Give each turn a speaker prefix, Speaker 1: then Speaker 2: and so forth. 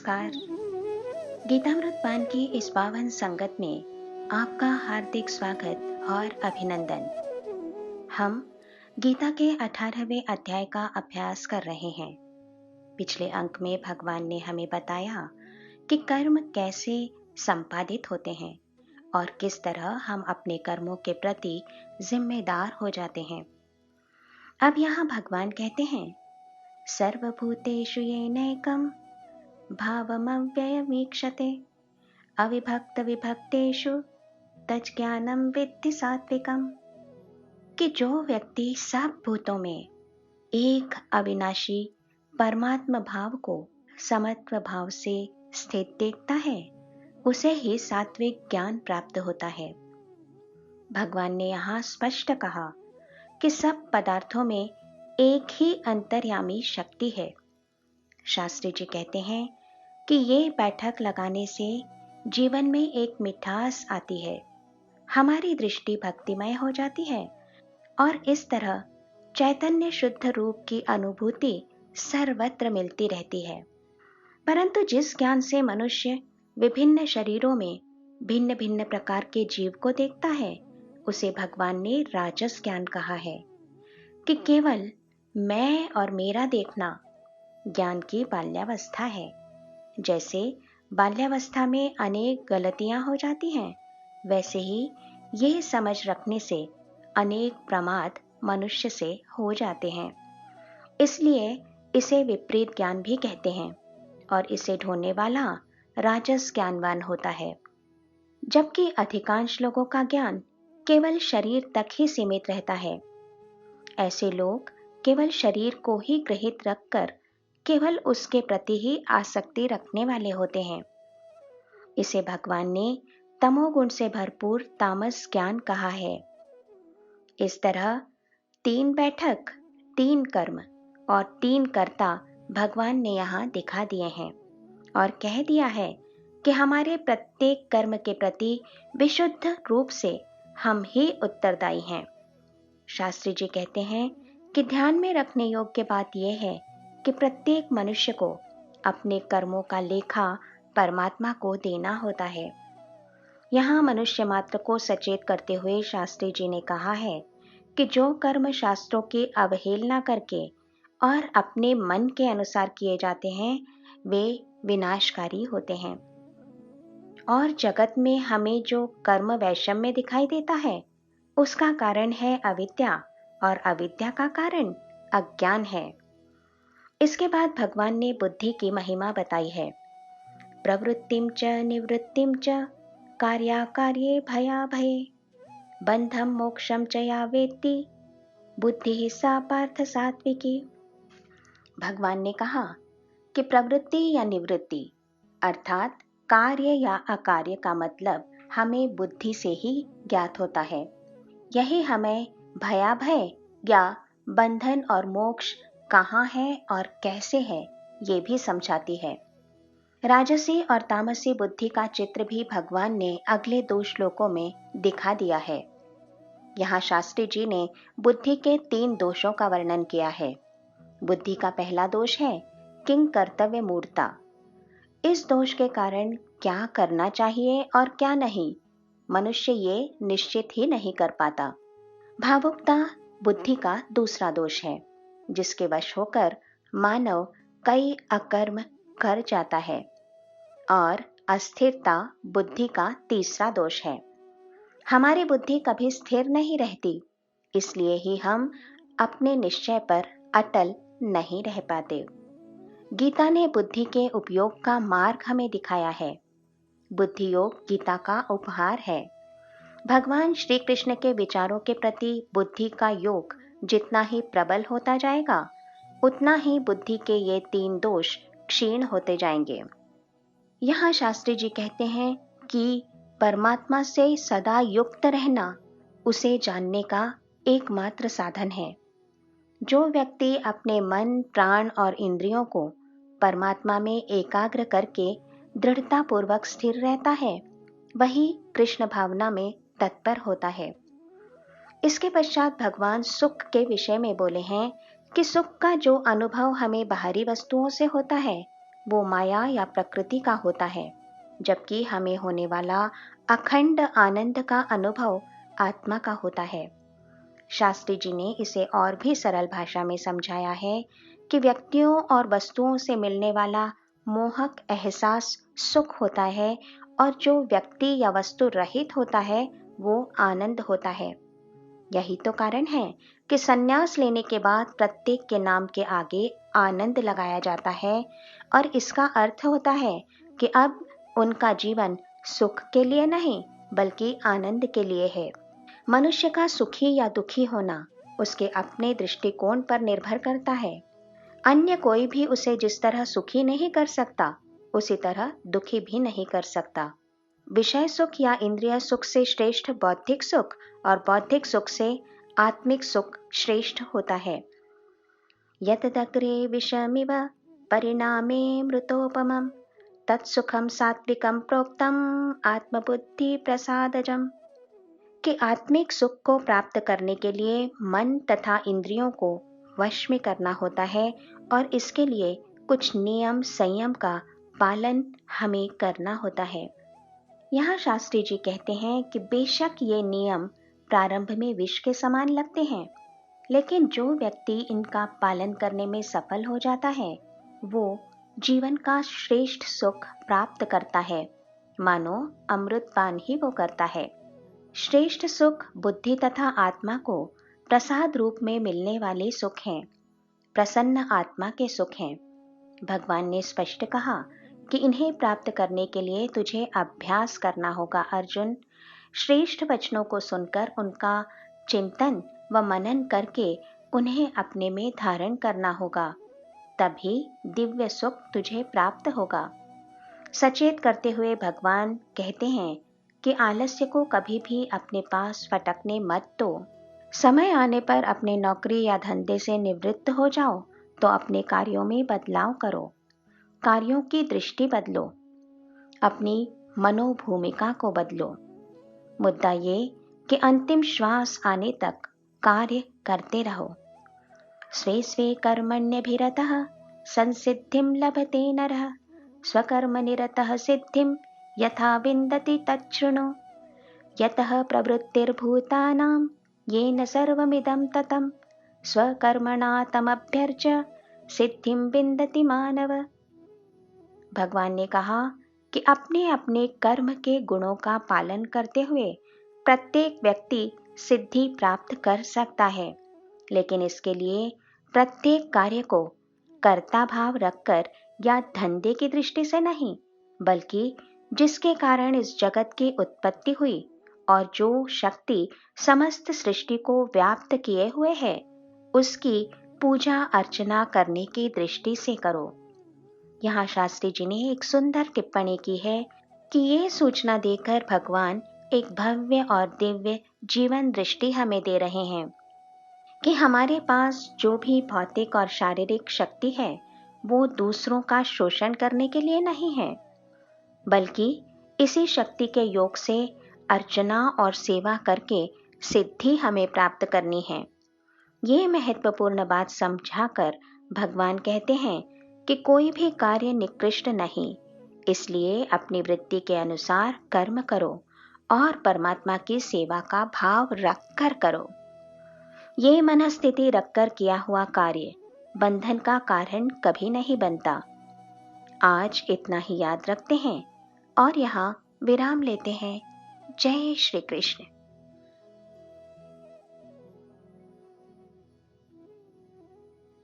Speaker 1: नमस्कार। गीतामृत पान की इस पावन संगत में आपका हार्दिक स्वागत और अभिनंदन। हम गीता के 18वें अध्याय का अभ्यास कर रहे हैं। पिछले अंक में भगवान ने हमें बताया कि कर्म कैसे संपादित होते हैं और किस तरह हम अपने कर्मों के प्रति जिम्मेदार हो जाते हैं। अब यहाँ भगवान कहते हैं, सर्वभूतेषु येनैकं भावमव्ययमीक्षते अविभक्त विभक्तेषु तज्ज्ञानं विद्धि सात्विकम्। कि जो व्यक्ति सब भूतों में एक अविनाशी परमात्म भाव को समत्व भाव से स्थित देखता है, उसे ही सात्विक ज्ञान प्राप्त होता है। भगवान ने यहाँ स्पष्ट कहा कि सब पदार्थों में एक ही अंतर्यामी शक्ति है। शास्त्री जी कहते हैं कि ये बैठक लगाने से जीवन में एक मिठास आती है, हमारी दृष्टि भक्तिमय हो जाती है और इस तरह चैतन्य शुद्ध रूप की अनुभूति सर्वत्र मिलती रहती है। परंतु जिस ज्ञान से मनुष्य विभिन्न शरीरों में भिन्न भिन्न प्रकार के जीव को देखता है, उसे भगवान ने राजस ज्ञान कहा है। कि केवल मैं और मेरा देखना ज्ञान की बाल्यावस्था है। जैसे बाल्यावस्था में अनेक गलतियां हो जाती हैं, वैसे ही ये समझ रखने से अनेक प्रमाद मनुष्य से हो जाते हैं। इसलिए इसे विपरीत ज्ञान भी कहते हैं और इसे ढूंढने वाला राजस ज्ञानवान होता है। जबकि अधिकांश लोगों का ज्ञान केवल शरीर तक ही सीमित रहता है। ऐसे लोग केवल शरीर को ही ग्रहित रखकर केवल उसके प्रति ही आसक्ति रखने वाले होते हैं। इसे भगवान ने तमोगुण से भरपूर तामस ज्ञान कहा है। इस तरह 3 बैठक, 3 कर्म और 3 कर्ता भगवान ने यहाँ दिखा दिए हैं और कह दिया है कि हमारे प्रत्येक कर्म के प्रति विशुद्ध रूप से हम ही उत्तरदायी हैं। शास्त्री जी कहते हैं कि ध्यान में रखने योग्य बात यह है कि प्रत्येक मनुष्य को अपने कर्मों का लेखा परमात्मा को देना होता है। यहाँ मनुष्य मात्र को सचेत करते हुए शास्त्री जी ने कहा है कि जो कर्म शास्त्रों की अवहेलना करके और अपने मन के अनुसार किए जाते हैं, वे विनाशकारी होते हैं। और जगत में हमें जो कर्म वैषम्य दिखाई देता है, उसका कारण है अविद्या और अविद्या का कारण अज्ञान है। इसके बाद भगवान ने बुद्धि की महिमा बताई है। प्रवृत्तिम च निवृत्तिम च कार्याकार्ये भयाभये बंधम मोक्षम च या वेत्ति बुद्धि सा पार्थ सात्विकी। भगवान ने कहा कि प्रवृत्ति या निवृत्ति अर्थात कार्य या अकार्य का मतलब हमें बुद्धि से ही ज्ञात होता है। यही हमें भयाभय या बंधन और मोक्ष कहाँ है और कैसे है, ये भी समझाती है। राजसी और तामसी बुद्धि का चित्र भी भगवान ने अगले 2 श्लोकों में दिखा दिया है। यहाँ शास्त्री जी ने बुद्धि के 3 दोषों का वर्णन किया है। बुद्धि का पहला दोष है किंग कर्तव्य मूढ़ता। इस दोष के कारण क्या करना चाहिए और क्या नहीं, मनुष्य ये निश्चित ही नहीं कर पाता। भावुकता बुद्धि का दूसरा दोष है, जिसके वश होकर मानव कई अकर्म कर जाता है। और अस्थिरता बुद्धि का तीसरा दोष है। हमारी बुद्धि कभी स्थिर नहीं रहती, इसलिए ही हम अपने निश्चय पर अटल नहीं रह पाते। गीता ने बुद्धि के उपयोग का मार्ग हमें दिखाया है। बुद्धि योग गीता का उपहार है। भगवान श्री कृष्ण के विचारों के प्रति बुद्धि का योग जितना ही प्रबल होता जाएगा, उतना ही बुद्धि के ये 3 दोष क्षीण होते जाएंगे। यहाँ शास्त्री जी कहते हैं कि परमात्मा से सदा युक्त रहना उसे जानने का एकमात्र साधन है। जो व्यक्ति अपने मन, प्राण और इंद्रियों को परमात्मा में एकाग्र करके दृढ़तापूर्वक स्थिर रहता है, वही कृष्ण भावना में तत्पर होता है। इसके पश्चात भगवान सुख के विषय में बोले हैं कि सुख का जो अनुभव हमें बाहरी वस्तुओं से होता है, वो माया या प्रकृति का होता है, जबकि हमें होने वाला अखंड आनंद का अनुभव आत्मा का होता है। शास्त्री जी ने इसे और भी सरल भाषा में समझाया है कि व्यक्तियों और वस्तुओं से मिलने वाला मोहक एहसास सुख होता है और जो व्यक्ति या वस्तु रहित होता है वो आनंद होता है। यही तो कारण है कि संन्यास लेने के बाद प्रत्येक के नाम के आगे आनंद लगाया जाता है और इसका अर्थ होता है कि अब उनका जीवन सुख के लिए नहीं बल्कि आनंद के लिए है। मनुष्य का सुखी या दुखी होना उसके अपने दृष्टिकोण पर निर्भर करता है। अन्य कोई भी उसे जिस तरह सुखी नहीं कर सकता उसी तरह दुखी भी नहीं कर सकता। विषय सुख या इंद्रिय सुख से श्रेष्ठ बौद्धिक सुख और बौद्धिक सुख से आत्मिक सुख श्रेष्ठ होता है। यतदग्रे विषमिव परिणामे मृतोपमं तत्सुखम सात्विकम प्रोक्तम आत्मबुद्धि प्रसादजम। कि आत्मिक सुख को प्राप्त करने के लिए मन तथा इंद्रियों को वश में करना होता है और इसके लिए कुछ नियम संयम का पालन हमें करना होता है। यहाँ शास्त्री जी कहते हैं कि बेशक ये नियम प्रारंभ में विष के समान लगते हैं, लेकिन जो व्यक्ति इनका पालन करने में सफल हो जाता है वो जीवन का श्रेष्ठ सुख प्राप्त करता है, मानो अमृतपान ही वो करता है। श्रेष्ठ सुख बुद्धि तथा आत्मा को प्रसाद रूप में मिलने वाले सुख हैं, प्रसन्न आत्मा के सुख हैं। भगवान ने स्पष्ट कहा कि इन्हें प्राप्त करने के लिए तुझे अभ्यास करना होगा अर्जुन। श्रेष्ठ वचनों को सुनकर उनका चिंतन व मनन करके उन्हें अपने में धारण करना होगा, तभी दिव्य सुख तुझे प्राप्त होगा। सचेत करते हुए भगवान कहते हैं कि आलस्य को कभी भी अपने पास फटकने मत दो। समय आने पर अपने नौकरी या धंधे से निवृत्त हो जाओ तो अपने कार्यों में बदलाव करो, कार्यों की दृष्टि बदलो, अपनी मनोभूमिका को बदलो। मुद्दा ये कि अंतिम श्वास आने तक कार्य करते रहो। स्वे स्वे कर्मण्यभिरतः संसिद्धिं लभते नरः स्वकर्मनिरतः सिद्धिं यथा विन्दति तच्छृणु। यतः प्रवृत्तिर्भूतानां येन सर्वमिदं ततं स्वकर्मणा तमभ्यर्च्य सिद्धिं विन्दति मानव। भगवान ने कहा कि अपने अपने कर्म के गुणों का पालन करते हुए प्रत्येक व्यक्ति सिद्धि प्राप्त कर सकता है, लेकिन इसके लिए प्रत्येक कार्य को कर्ता भाव रखकर या धंधे की दृष्टि से नहीं, बल्कि जिसके कारण इस जगत की उत्पत्ति हुई और जो शक्ति समस्त सृष्टि को व्याप्त किए हुए है उसकी पूजा अर्चना करने की दृष्टि से करो। यहाँ शास्त्री जी ने एक सुंदर टिप्पणी की है कि ये सूचना देकर भगवान एक भव्य और दिव्य जीवन दृष्टि हमें दे रहे हैं कि हमारे पास जो भी भौतिक और शारीरिक शक्ति है वो दूसरों का शोषण करने के लिए नहीं है, बल्कि इसी शक्ति के योग से अर्चना और सेवा करके सिद्धि हमें प्राप्त करनी है। ये महत्वपूर्ण बात समझाकर भगवान कहते हैं कि कोई भी कार्य निकृष्ट नहीं, इसलिए अपनी वृत्ति के अनुसार कर्म करो और परमात्मा की सेवा का भाव रखकर करो। ये मनस्थिति रखकर किया हुआ कार्य बंधन का कारण कभी नहीं बनता। आज इतना ही याद रखते हैं और यहाँ विराम लेते हैं। जय श्री कृष्ण।